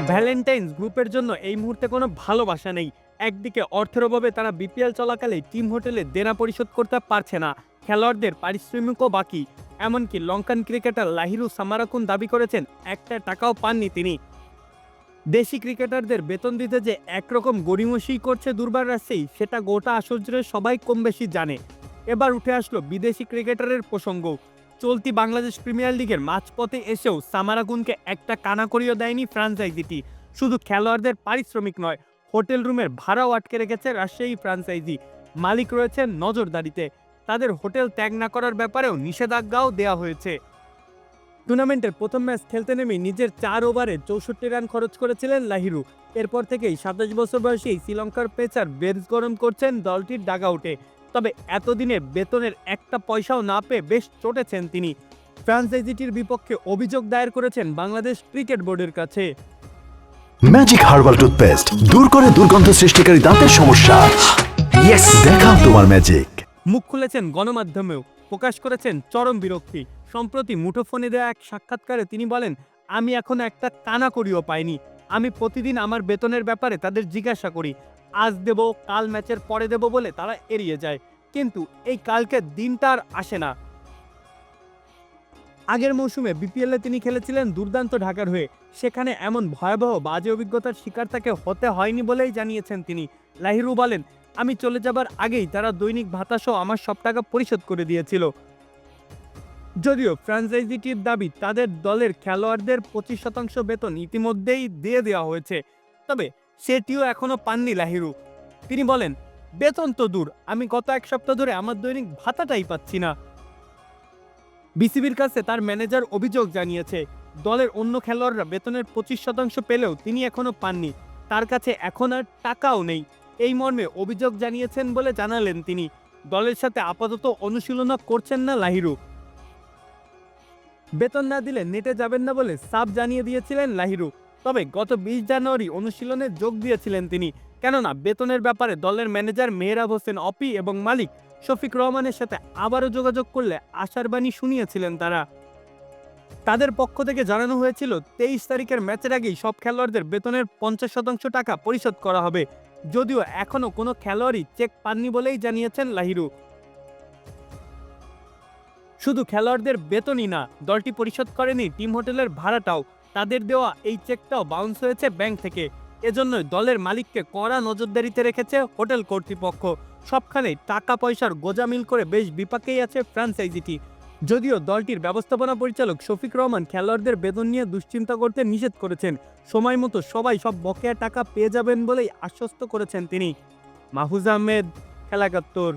Valentine's গ্রুপের জন্য এই মুহূর্তে কোনো ভালোবাসা নেই। একদিকে অর্থের অভাবে তারা বিপিএল চলাকালে টিম হোটেলে দেনা পরিশোধ করতে পারছে না, খেলোয়াড়দের পারিশ্রমিকও বাকি। এমনকি লঙ্কান ক্রিকেটার লাহিরু সামারাকুন দাবি করেছেন একটা টাকাও পাননি তিনি। দেশি ক্রিকেটারদের বেতন দিতে যে একরকম গড়িমসি করছে দুর্বার রাজশাহী, সেটা গোটা আসর জুড়ে সবাই কম বেশি জানে। এবার উঠে আসলো বিদেশি ক্রিকেটারের প্রসঙ্গ। চলতি বাংলাদেশ প্রিমিয়ার লিগের মাঝপথে এসেও সামারাকুনকে একটা কানাকড়িও দেয়নি ফ্রাঞ্চাইজিটি। শুধু খেলোয়াড়দের পারিশ্রমিক নয়, হোটেল রুমের ভাড়াও আটকে রেখেছে রাজশাহী ফ্রাঞ্চাইজি। মালিক রয়েছেন নজরদারিতে, তাদের হোটেল ত্যাগ না করার ব্যাপারেও নিষেধাজ্ঞাও দেওয়া হয়েছে। টুর্নামেন্টের প্রথম ম্যাচ খেলতে নেমে নিজের 4 ওভারে 64 রান খরচ করেছিলেন লাহিরু। এরপর থেকেই 27 বছর বয়সী শ্রীলঙ্কার পেসার বেশ গরম করছেন দলটির ডাগআউটে। তবে এতদিনে বেতনের একটা পয়সাও না পেয়ে বেশ চটেছেন তিনি। ফ্রাঞ্চাইজিটির বিপক্ষে অভিযোগ দায়ের করেছেন বাংলাদেশ ক্রিকেট বোর্ডের কাছে। ম্যাজিক হার্বাল টুথপেস্ট দূর করে দুর্গন্ধ সৃষ্টিকারী দাঁতের সমস্যা। ইয়েস, দেখাও তোমার ম্যাজিক। মুখ খুলেছেন গণমাধ্যমেও, প্রকাশ করেছেন চরম বিরক্তি। সম্প্রতি মুঠোফোনে দেওয়া এক সাক্ষাৎকারে তিনি বলেন, আমি এখনো একটা কানাকড়িও পাইনি। আমি প্রতিদিন আমার বেতনের ব্যাপারে তাদের জিজ্ঞাসা করি, আজ দেব, কাল ম্যাচের পরে দেব বলে তারা এড়িয়ে যায়। কিন্তু এই কালকের দিনটা আর আসে না। আগের মৌসুমে বিপিএলে তিনি খেলেছিলেন দুর্দান্ত ঢাকার হয়ে। সেখানে এমন ভয়াবহ বাজে অভিজ্ঞতার শিকার তাকে হতে হয়নি বলেই জানিয়েছেন তিনি। লাহিরু বলেন, আমি চলে যাবার আগেই তারা দৈনিক ভাতাসহ আমার সব টাকা পরিশোধ করে দিয়েছিল। যদিও ফ্র্যাঞ্চাইজিটির দাবি তাদের দলের খেলোয়াড়দের 25% বেতন ইতিমধ্যেই দিয়ে দেওয়া হয়েছে, তবে সেটিও এখনো পাননি লাহিরু। তিনি বলেন, বেতন তো দূর, আমি গত এক সপ্তাহ ধরে আমার দৈনিক ভাতাটাই পাচ্ছি না। বিসিবির কাছে তার ম্যানেজার অভিযোগ জানিয়েছে, দলের অন্য খেলোয়াড়রা বেতনের 25% পেলেও তিনি এখনো পাননি। তার কাছে এখন আর টাকাও নেই, এই মর্মে অভিযোগ জানিয়েছেন বলে জানালেন তিনি। দলের সাথে আপাতত অনুশীলনও করছেন না লাহিরু। বেতন না দিলে নেটে যাবেন না বলে সাফ জানিয়ে দিয়েছিলেন লাহিরু। তবে গত 20 জানুয়ারি অনুশীলনে যোগ দিয়েছিলেন তিনি, কেননা বেতনের ব্যাপারে দলের ম্যানেজার মেহরাব হোসেন অপি এবং মালিক শফিক রহমানের সাথে আবারও যোগাযোগ করলে আশার বাণী শুনিয়েছিলেন তারা। তাদের পক্ষ থেকে জানানো হয়েছিল 23 তারিখের ম্যাচের আগেই সব খেলোয়াড়দের বেতনের 50% টাকা পরিশোধ করা হবে। যদিও এখনো কোনো খেলোয়াড়ই চেক পাননি বলেই জানিয়েছেন লাহিরু। শুধু খেলোয়াড়দের বেতনই না, দলটি পরিশোধ করেনি টিম হোটেলের ভাড়াটাও। তাদের দেওয়া এই চেকটাও বাউন্স হয়েছে ব্যাংক থেকে। এজন্যই দলের মালিককে কড়া নজরদারিতে রেখেছে হোটেল কর্তৃপক্ষ। সবখানেই টাকা পয়সার গোজামিল করে বেশ বিপাকেই আছে ফ্র্যাঞ্চাইজিটি। যদিও দলটির ব্যবস্থাপনা পরিচালক শফিক রহমান খেলোয়াড়দের বেতন নিয়ে দুশ্চিন্তা করতে নিষেধ করেছেন। সময় মতো সবাই সব বকেয়া টাকা পেয়ে যাবেন বলেই আশ্বস্ত করেছেন তিনি। মাহফুজ আহমেদ, খেলা ৭১।